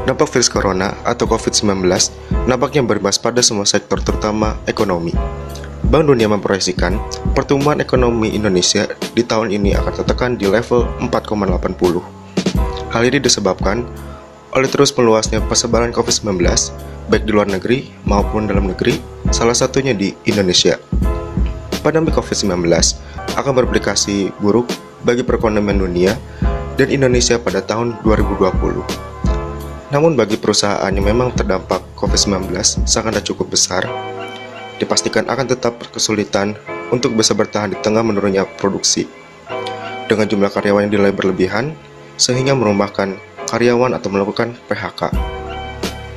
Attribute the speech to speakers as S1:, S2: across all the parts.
S1: Dampak virus corona atau COVID-19 nampaknya berimbas pada semua sektor terutama ekonomi. Bank Dunia memproyeksikan pertumbuhan ekonomi Indonesia di tahun ini akan tertekan di level 4,80. Hal ini disebabkan oleh terus meluasnya persebaran COVID-19 baik di luar negeri maupun dalam negeri, salah satunya di Indonesia. Pandemi COVID-19 akan berimplikasi buruk bagi perekonomian dunia dan Indonesia pada tahun 2020. Namun bagi perusahaan yang memang terdampak COVID-19 sangat cukup besar, dipastikan akan tetap kesulitan untuk bisa bertahan di tengah menurunnya produksi. Dengan jumlah karyawan yang dinilai berlebihan, sehingga merumahkan karyawan atau melakukan PHK.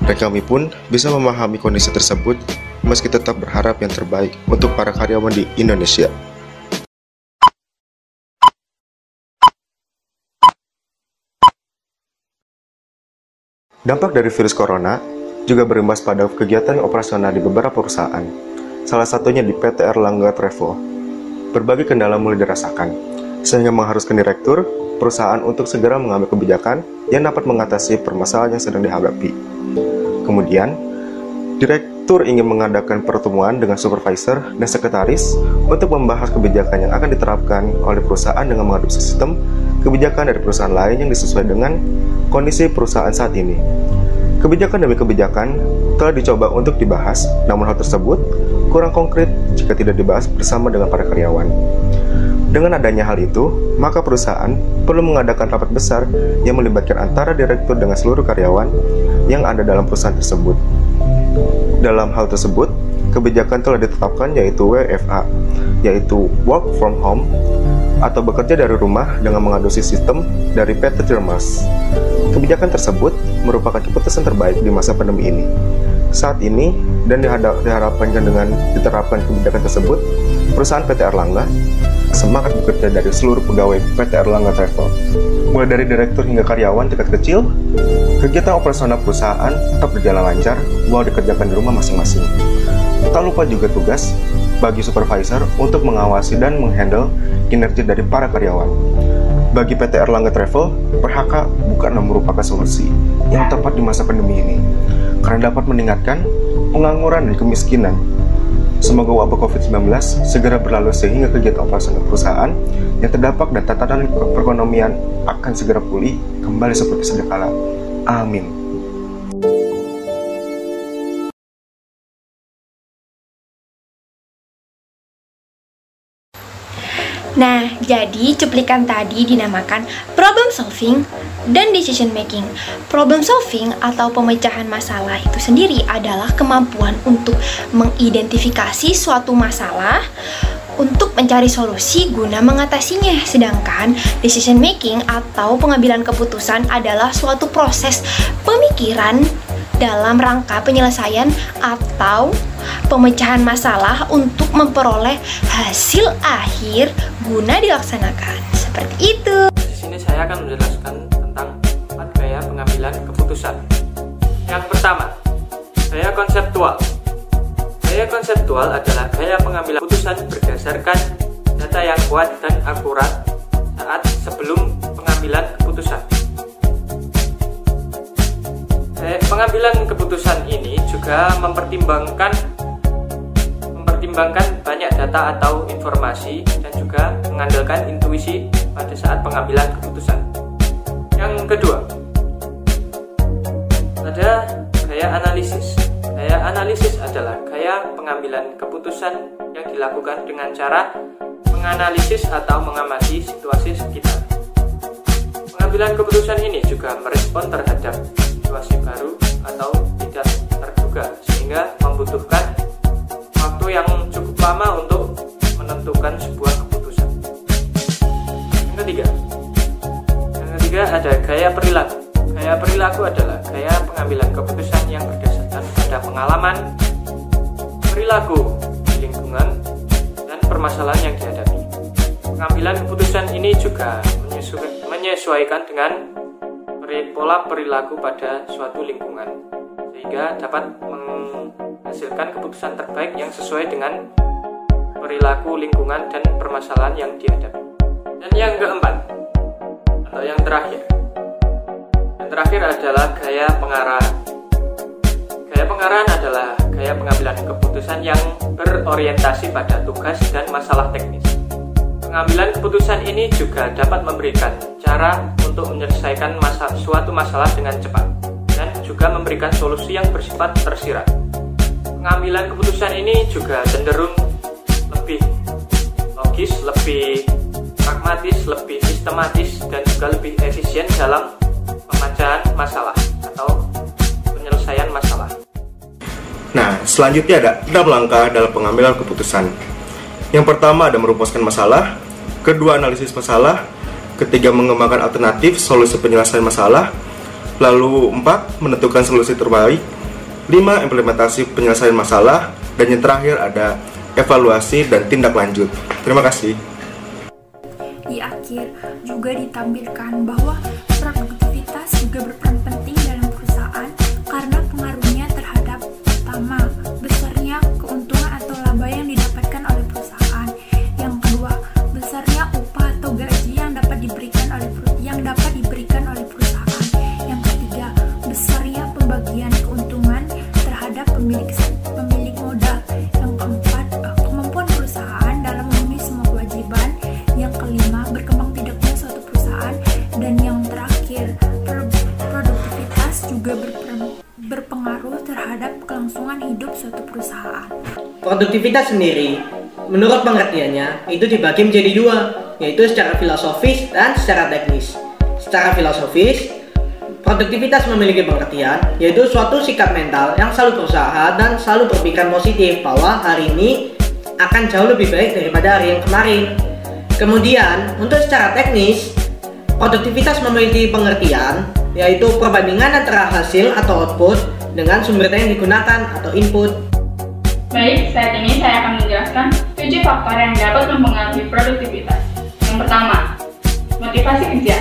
S1: Dan kami pun bisa memahami kondisi tersebut, meski tetap berharap yang terbaik untuk para karyawan di Indonesia. Dampak dari virus corona juga berimbas pada kegiatan operasional di beberapa perusahaan, salah satunya di PT Erlangga Travel. Berbagai kendala mulai dirasakan, sehingga mengharuskan direktur perusahaan untuk segera mengambil kebijakan yang dapat mengatasi permasalahan yang sedang dihadapi. Kemudian, direktur ingin mengadakan pertemuan dengan supervisor dan sekretaris untuk membahas kebijakan yang akan diterapkan oleh perusahaan dengan mengadopsi sistem kebijakan dari perusahaan lain yang disesuaikan dengan kondisi perusahaan saat ini. Kebijakan demi kebijakan telah dicoba untuk dibahas, namun hal tersebut kurang konkret jika tidak dibahas bersama dengan para karyawan. Dengan adanya hal itu, maka perusahaan perlu mengadakan rapat besar yang melibatkan antara direktur dengan seluruh karyawan yang ada dalam perusahaan tersebut. Dalam hal tersebut, kebijakan telah ditetapkan yaitu WFH, yaitu Work from Home, atau bekerja dari rumah dengan mengadopsi sistem dari PT Tirmas. Kebijakan tersebut merupakan keputusan terbaik di masa pandemi ini. Saat ini, dan diharapkan dengan diterapkan kebijakan tersebut, perusahaan PT Erlangga semangat bekerja dari seluruh pegawai PT Erlangga Travel. Mulai dari direktur hingga karyawan tingkat kecil, kegiatan operasional perusahaan tetap berjalan lancar walau dikerjakan di rumah masing-masing. Tak lupa juga tugas bagi supervisor untuk mengawasi dan menghandle kinerja dari para karyawan. Bagi PT Erlangga Travel, PHK bukanlah merupakan solusi yang tepat di masa pandemi ini, karena dapat meningkatkan pengangguran dan kemiskinan. Semoga wabah COVID-19 segera berlalu sehingga kegiatan operasional perusahaan yang terdampak dan tatanan perekonomian akan segera pulih kembali seperti sedia kala. Amin.
S2: Nah, jadi cuplikan tadi dinamakan problem solving dan decision making. Problem solving atau pemecahan masalah itu sendiri adalah kemampuan untuk mengidentifikasi suatu masalah untuk mencari solusi guna mengatasinya. Sedangkan decision making atau pengambilan keputusan adalah suatu proses pemikiran dalam rangka penyelesaian atau pemecahan masalah untuk memperoleh hasil akhir guna dilaksanakan. Seperti itu.
S3: Di sini saya akan menjelaskan tentang 4 gaya pengambilan keputusan. Yang pertama, gaya konseptual. Gaya konseptual adalah gaya pengambilan keputusan berdasarkan data yang kuat dan akurat saat sebelum pengambilan keputusan. Pengambilan keputusan ini juga mempertimbangkan banyak data atau informasi dan juga mengandalkan intuisi pada saat pengambilan keputusan. Yang kedua, ada gaya analisis. Gaya analisis adalah gaya pengambilan keputusan yang dilakukan dengan cara menganalisis atau mengamati situasi sekitar. Pengambilan keputusan ini juga merespon terhadap situasi baru atau tidak terduga, sehingga membutuhkan waktu yang cukup lama untuk menentukan sebuah keputusan. Yang ketiga ada gaya perilaku. Gaya perilaku adalah gaya pengambilan keputusan yang berdasarkan pada pengalaman, perilaku di lingkungan, dan permasalahan yang dihadapi. Pengambilan keputusan ini juga menyesuaikan dengan pola perilaku pada suatu lingkungan, sehingga dapat menghasilkan keputusan terbaik yang sesuai dengan perilaku lingkungan dan permasalahan yang dihadapi. Dan yang keempat, atau yang terakhir, terakhir adalah gaya pengarahan. Gaya pengarahan adalah gaya pengambilan keputusan yang berorientasi pada tugas dan masalah teknis. Pengambilan keputusan ini juga dapat memberikan cara untuk menyelesaikan suatu masalah dengan cepat dan juga memberikan solusi yang bersifat tersirat. Pengambilan keputusan ini juga cenderung lebih logis, lebih pragmatis, lebih sistematis, dan juga lebih efisien dalam pemecahan masalah atau penyelesaian masalah.
S1: Nah, selanjutnya ada 6 langkah dalam pengambilan keputusan. Yang pertama ada merumuskan masalah, kedua analisis masalah, ketiga mengembangkan alternatif solusi penyelesaian masalah, lalu 4 menentukan solusi terbaik, 5 implementasi penyelesaian masalah, dan yang terakhir ada evaluasi dan tindak lanjut. Terima kasih.
S4: Di akhir juga ditampilkan bahwa produktivitas juga berperan penting dalam perusahaan karena pengaruhnya terhadap pertama, besarnya keuntungan atau laba yang didapatkan oleh perusahaan. Yang kedua, besarnya upah atau gaji yang dapat diberikan oleh perusahaan. Yang ketiga, besarnya pembagian keuntungan terhadap pemilik modal. Yang keempat, kemampuan perusahaan dalam memenuhi semua kewajiban. Yang kelima, berkembang tidaknya suatu perusahaan. Dan yang terakhir, produktivitas juga berpengaruh terhadap kelangsungan hidup suatu perusahaan.
S5: Produktivitas sendiri, menurut pengertiannya, itu dibagi menjadi dua, yaitu secara filosofis dan secara teknis. Secara filosofis, produktivitas memiliki pengertian, yaitu suatu sikap mental yang selalu berusaha dan selalu berpikiran positif bahwa hari ini akan jauh lebih baik daripada hari yang kemarin. Kemudian, untuk secara teknis, produktivitas memiliki pengertian, yaitu perbandingan antara hasil atau output dengan sumber daya yang digunakan atau input.
S6: Baik, saat ini saya akan menjelaskan 7 faktor yang dapat mempengaruhi produktivitas. Yang pertama, motivasi kerja.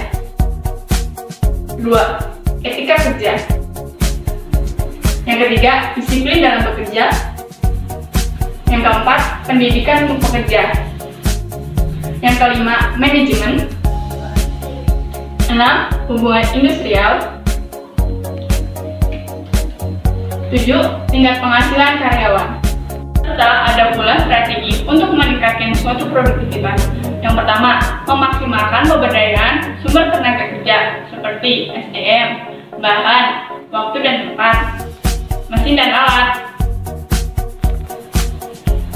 S6: 2. Etika kerja. Yang ketiga, disiplin dalam bekerja. Yang keempat, pendidikan pekerja. Yang kelima, manajemen. 6. Hubungan industrial. 7. Tingkat penghasilan karyawan. Serta ada pula strategi untuk meningkatkan suatu produktivitas. Yang pertama, memaksimalkan pemberdayaan sumber tenaga kerja seperti SDM, bahan, waktu dan tempat, mesin dan alat.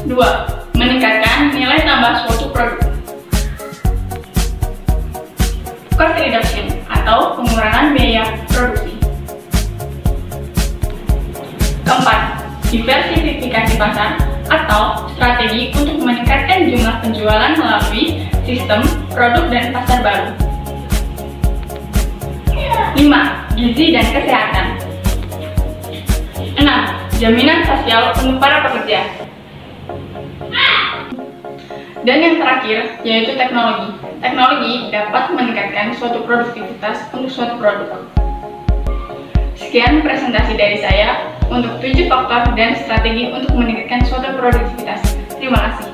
S6: 2. Meningkatkan nilai tambah suatu produk. Cost reduction atau pengurangan biaya produksi. Keempat, diversifikasi pasar atau strategi untuk meningkatkan jumlah penjualan melalui sistem, produk, dan pasar baru. 5. Gizi dan kesehatan. 6. Jaminan sosial untuk para pekerja. Dan yang terakhir, yaitu teknologi. Teknologi dapat meningkatkan suatu produktivitas untuk suatu produk. Sekian presentasi dari saya untuk 7 faktor dan strategi untuk meningkatkan suatu produktivitas. Terima kasih.